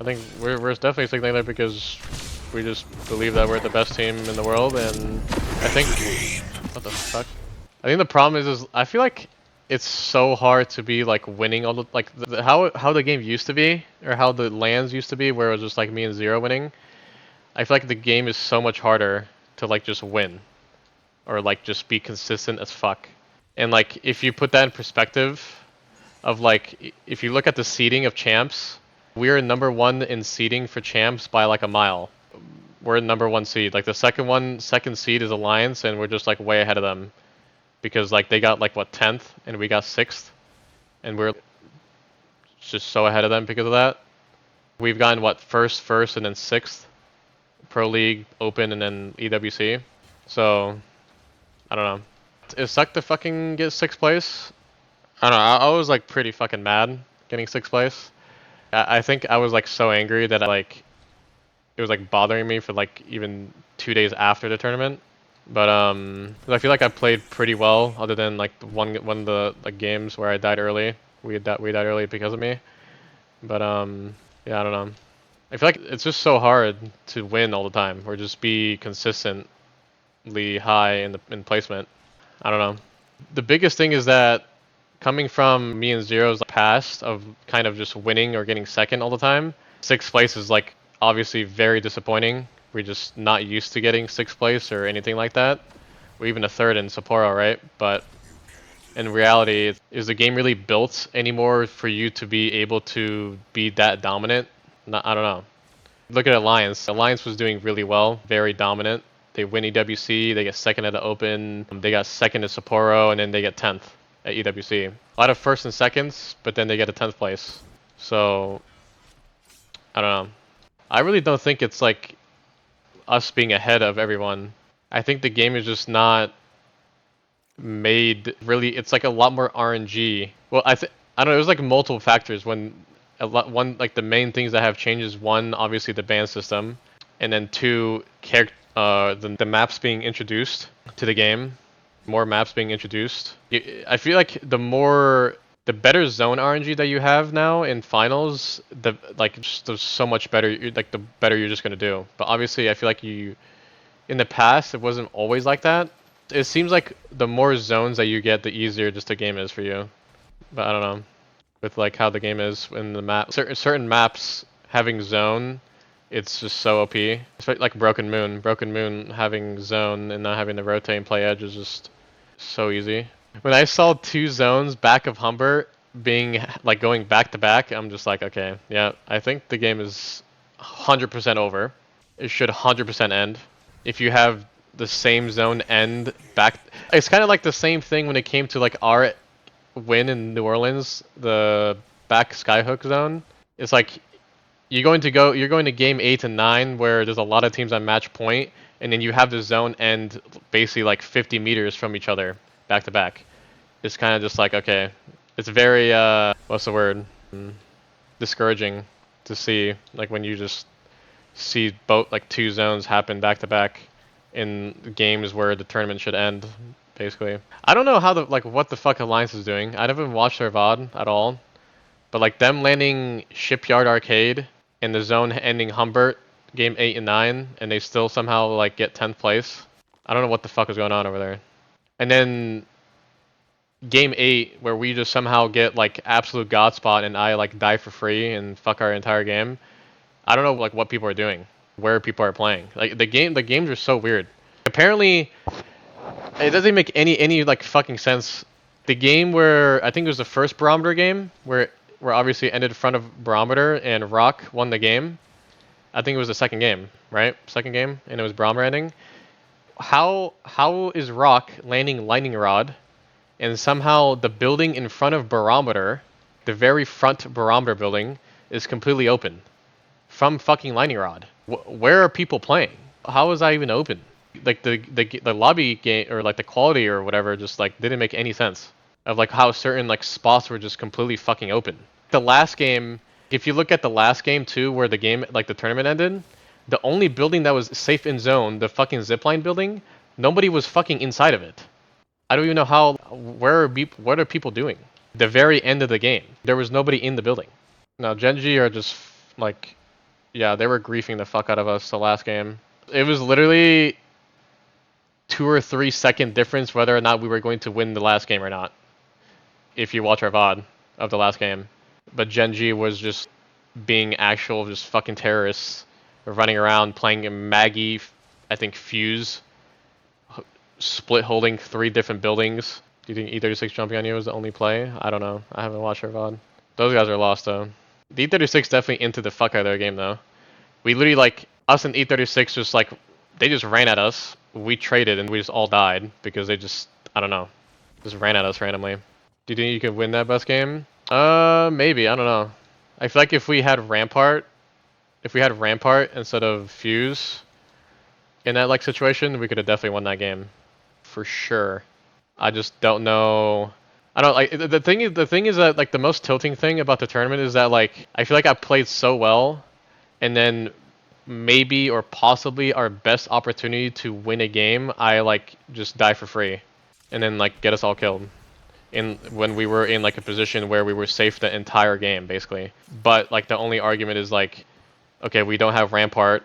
I think we're definitely signaling that because we just believe that we're the best team in the world, and I think what the fuck? I think the problem is I feel like it's so hard to be like winning all the like how the game used to be or how the LANs used to be, where it was just like me and Zero winning. I feel like the game is so much harder to like just win or like just be consistent as fuck. And like if you put that in perspective of like if you look at the seeding of champs, we are number one in seeding for champs by like a mile. We're number one seed. Like the second seed is Alliance, and we're just like way ahead of them because like they got like what 10th and we got 6th, and we're just so ahead of them because of that. We've gotten what first, and then 6th, Pro League, Open, and then EWC. So I don't know. It sucked to fucking get 6th place. I don't know. I was like pretty fucking mad getting 6th place. I think I was like so angry that it was like bothering me for like even 2 days after the tournament. But 'cause I feel like I played pretty well, other than like one of the like games where I died early. We died early because of me. But yeah, I don't know. I feel like it's just so hard to win all the time, or just be consistently high in placement. I don't know. The biggest thing is that coming from me and Zero's past of kind of just winning or getting second all the time, 6th place is like obviously very disappointing. We're just not used to getting 6th place or anything like that. Or even a 3rd in Sapporo, right? But in reality, is the game really built anymore for you to be able to be that dominant? I don't know. Look at Alliance. Alliance was doing really well, very dominant. They win EWC, they get 2nd at the Open, they got 2nd at Sapporo, and then they get 10th at EWC. A lot of 1st and 2nds, but then they get a 10th place. So, I don't know. I really don't think it's like us being ahead of everyone. I think the game is just not made really. It's like a lot more RNG. Well, I don't know. It was like multiple factors. One like the main things that have changed is one, obviously the ban system, and then two, the maps being introduced to the game. More maps being introduced. I feel like the better zone RNG that you have now in finals, there's so much better. Like the better you're just gonna do. But obviously, I feel like in the past, it wasn't always like that. It seems like the more zones that you get, the easier just the game is for you. But I don't know, with like how the game is in the map. Certain maps having zone, it's just so OP. It's like Broken Moon. Broken Moon having zone and not having to rotate and play edge is just so easy. When I saw 2 zones back of Humbert being like going back to back, I'm just like, okay, yeah, I think the game is 100% over. It should 100% end. If you have the same zone end back, it's kind of like the same thing when it came to like our win in New Orleans, the back skyhook zone. It's like you're going to game 8 and 9 where there's a lot of teams on match point, and then you have the zone end basically like 50 meters from each other back to back. It's kind of just like, okay, it's very what's the word, discouraging to see, like when you just see both like 2 zones happen back to back in games where the tournament should end, basically. I don't know how what the fuck Alliance is doing. I haven't watched their VOD at all, but like them landing Shipyard Arcade and the zone ending Humbert game 8 and 9, and they still somehow like get 10th place. I don't know what the fuck is going on over there. And then game 8 where we just somehow get like absolute god spot and I like die for free and fuck our entire game. I don't know like what people are doing, where people are playing. Like the games are so weird. Apparently, it doesn't make any like fucking sense. The game where I think it was the first Barometer game where obviously ended in front of Barometer and Rock won the game. I think it was the second game, right? Second game, and it was Barometer ending. How is Rock landing Lightning Rod, and somehow the building in front of Barometer, the very front Barometer building, is completely open from fucking Lightning Rod? Where are people playing? How is that even open? Like the lobby game or like the quality or whatever just like didn't make any sense of like how certain like spots were just completely fucking open. The last game, if you look at the last game too, where the game like the tournament ended, the only building that was safe in zone, the fucking zipline building, nobody was fucking inside of it. I don't even know how. What are people doing? The very end of the game, there was nobody in the building. Now Genji are just like Yeah, they were griefing the fuck out of us the last game. It was literally 2 or 3 second difference whether or not we were going to win the last game or not. If you watch our VOD of the last game. But Gen G was just being actual just fucking terrorists. Running around playing a Maggie, I think Fuse, split holding 3 different buildings. Do you think E36 jumping on you was the only play? I don't know. I haven't watched our VOD. Those guys are lost though. The E36 definitely into the fuck out of their game though. We literally like, us and E36 just like, they just ran at us. We traded and we just all died because they just, I don't know, just ran at us randomly. Do you think you could win that best game? Maybe, I don't know. I feel like if we had Rampart instead of Fuse in that like situation, we could have definitely won that game. For sure. I just don't know. I don't like the thing is that like the most tilting thing about the tournament is that like I feel like I played so well and then maybe or possibly our best opportunity to win a game, I like just die for free and then like get us all killed. When we were in like a position where we were safe the entire game basically. But like the only argument is like, okay, we don't have Rampart,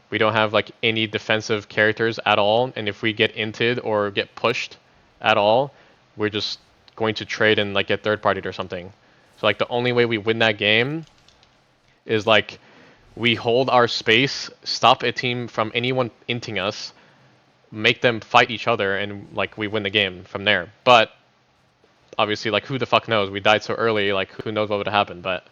we don't have like any defensive characters at all, and if we get inted or get pushed at all, we're just going to trade and like get third partied or something. So like the only way we win that game is like we hold our space, stop a team from anyone inting us, make them fight each other, and like we win the game from there. But obviously, like, who the fuck knows? We died so early, like, who knows what would have happened, but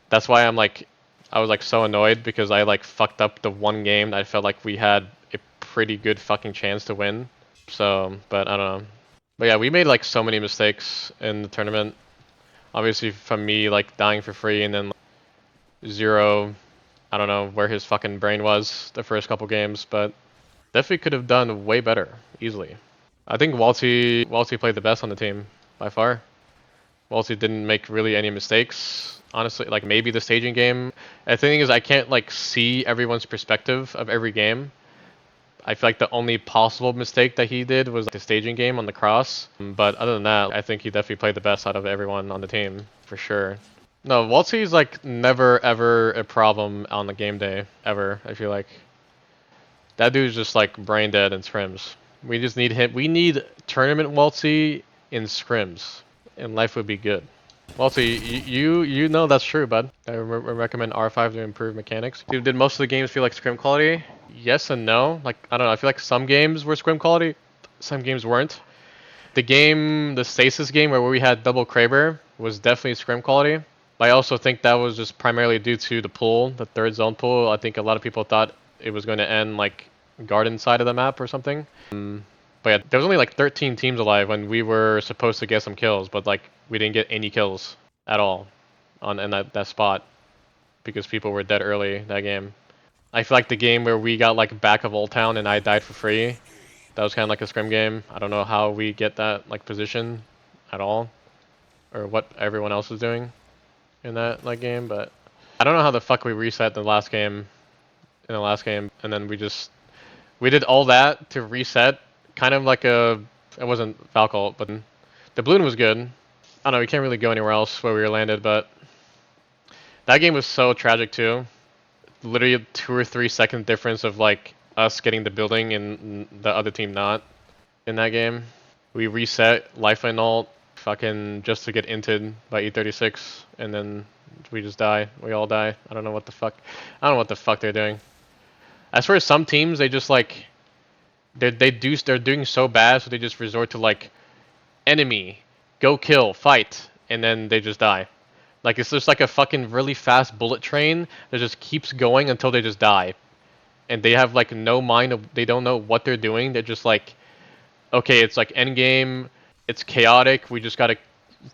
that's why I was, like, so annoyed, because I, like, fucked up the one game that I felt like we had a pretty good fucking chance to win. So, but I don't know. But yeah, we made, like, so many mistakes in the tournament. Obviously, from me, like, dying for free, and then like, Zero, I don't know where his fucking brain was the first couple games, but definitely could have done way better, easily. I think Walty played the best on the team, by far. Walty didn't make really any mistakes, honestly. Like, maybe the staging game. The thing is, I can't, like, see everyone's perspective of every game. I feel like the only possible mistake that he did was like, the staging game on the cross. But other than that, I think he definitely played the best out of everyone on the team, for sure. No, Walty's, like, never, ever a problem on the game day, ever, I feel like. That dude's just, like, brain dead in scrims. We just need him. We need tournament Waltzy in scrims, and life would be good. Waltzy, you know that's true, bud. I recommend R5 to improve mechanics. Dude, did most of the games feel like scrim quality? Yes and no. Like, I don't know. I feel like some games were scrim quality, some games weren't. The Stasis game where we had double Kraber was definitely scrim quality. But I also think that was just primarily due to the pool, the third zone pool. I think a lot of people thought it was going to end like garden side of the map or something. But yeah, there was only like 13 teams alive when we were supposed to get some kills, but like we didn't get any kills at all in that spot because people were dead early that game. I feel like the game where we got like back of Old Town and I died for free, that was kind of like a scrim game. I don't know how we get that like position at all, or what everyone else is doing in that like game, but I don't know how the fuck we reset the last game and then we did all that to reset, kind of like it wasn't Valcult, but the balloon was good. I don't know, we can't really go anywhere else where we were landed, but that game was so tragic too. Literally a 2 or 3 second difference of like us getting the building and the other team not in that game. We reset lifeline ult fucking just to get inted by E36 and then we just die. We all die. I don't know what the fuck. I don't know what the fuck they're doing. I swear some teams they just like they're doing so bad so they just resort to like enemy, go kill, fight, and then they just die. Like it's just like a fucking really fast bullet train that just keeps going until they just die. And they have like no mind of, they don't know what they're doing. They're just like, okay, it's like end game, it's chaotic. We just gotta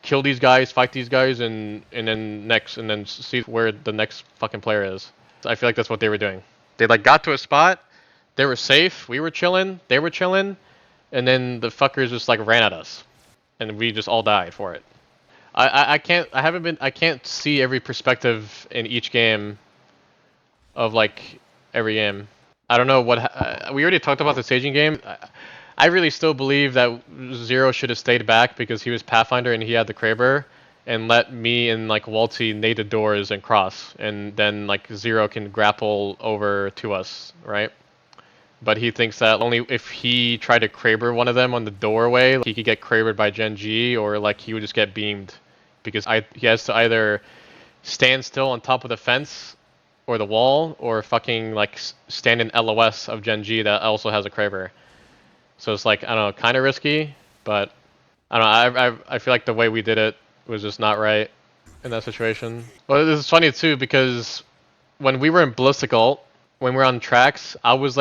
kill these guys, fight these guys, and then see where the next fucking player is. I feel like that's what they were doing. They like got to a spot, they were safe, we were chilling, they were chilling, and then the fuckers just like ran at us, and we just all died for it. I can't see every perspective in each game of like every game. I don't know what we already talked about the staging game. I really still believe that Zero should have stayed back because he was Pathfinder and he had the Kraber, and let me and like Walty nade the doors and cross, and then like Zero can grapple over to us, right? But he thinks that only if he tried to Kraber one of them on the doorway, he could get Krabered by Gen G, or like he would just get beamed, because he has to either stand still on top of the fence or the wall, or fucking like stand in LOS of Gen G that also has a Kraber. So it's like, I don't know, kind of risky, but I don't know. I feel like the way we did it was just not right in that situation. Well, this is funny too, because when we were in Ballistic Ult, when we were on tracks, I was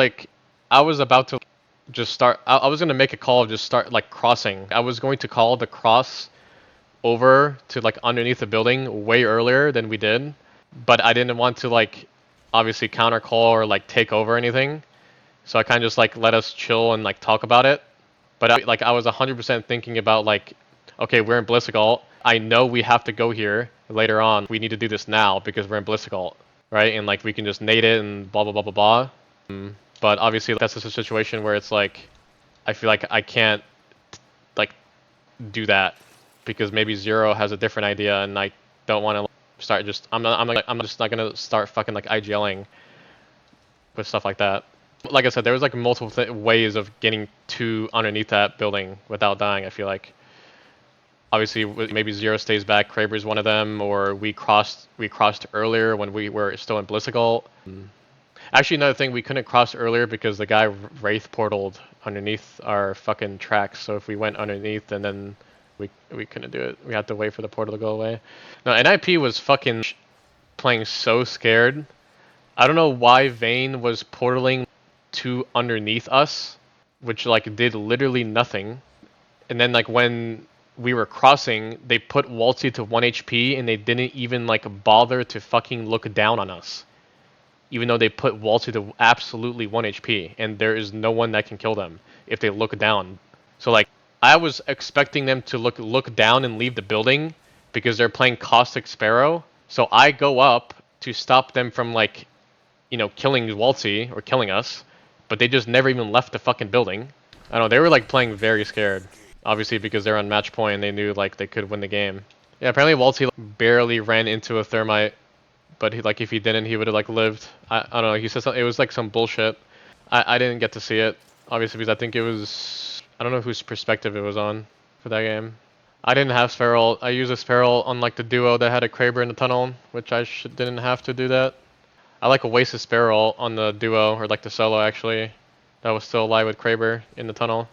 about to just start. I was gonna make a call of just start like crossing. I was going to call the cross over to like underneath the building way earlier than we did, but I didn't want to like obviously counter call or like take over anything. So I kind of just like let us chill and like talk about it. But I was 100% thinking about like, okay, we're in Ballistic Ult. I know we have to go here later on. We need to do this now because we're in Ballistic Ult, right? And like we can just nade it and blah blah blah blah blah. But obviously that's just a situation where it's like, I feel like I can't like do that because maybe Zero has a different idea and I don't want to start just. I'm just not gonna start fucking like IGLing with stuff like that. Like I said, there was like multiple ways of getting to underneath that building without dying. I feel like obviously maybe Zero stays back, Kraber's one of them, or we crossed earlier when we were still in Ballistic Ult. Actually, another thing, we couldn't cross earlier because the guy Wraith portaled underneath our fucking tracks. So if we went underneath and then we couldn't do it, we had to wait for the portal to go away. No, NIP was fucking playing so scared. I don't know why Vayne was portaling to underneath us, which like did literally nothing. And then like when we were crossing, they put Waltzy to 1 HP and they didn't even like bother to fucking look down on us. Even though they put Waltzy to absolutely 1 HP, and there is no one that can kill them if they look down. So like, I was expecting them to look down and leave the building because they're playing Caustic Sparrow. So I go up to stop them from like, you know, killing Waltzy or killing us, but they just never even left the fucking building. I don't know, they were like playing very scared. Obviously because they're on match point and they knew like they could win the game. Yeah, apparently Waltzy barely ran into a thermite, but he, like if he didn't, he would have like lived. I don't know. He said something, it was like some bullshit. I didn't get to see it, obviously, because I think it was, I don't know whose perspective it was on for that game. I didn't have Sparrow. I used a Sparrow on like the duo that had a Kraber in the tunnel, which I didn't have to do that. I like a wasted Sparrow on the duo, or like the solo actually, that was still alive with Kraber in the tunnel.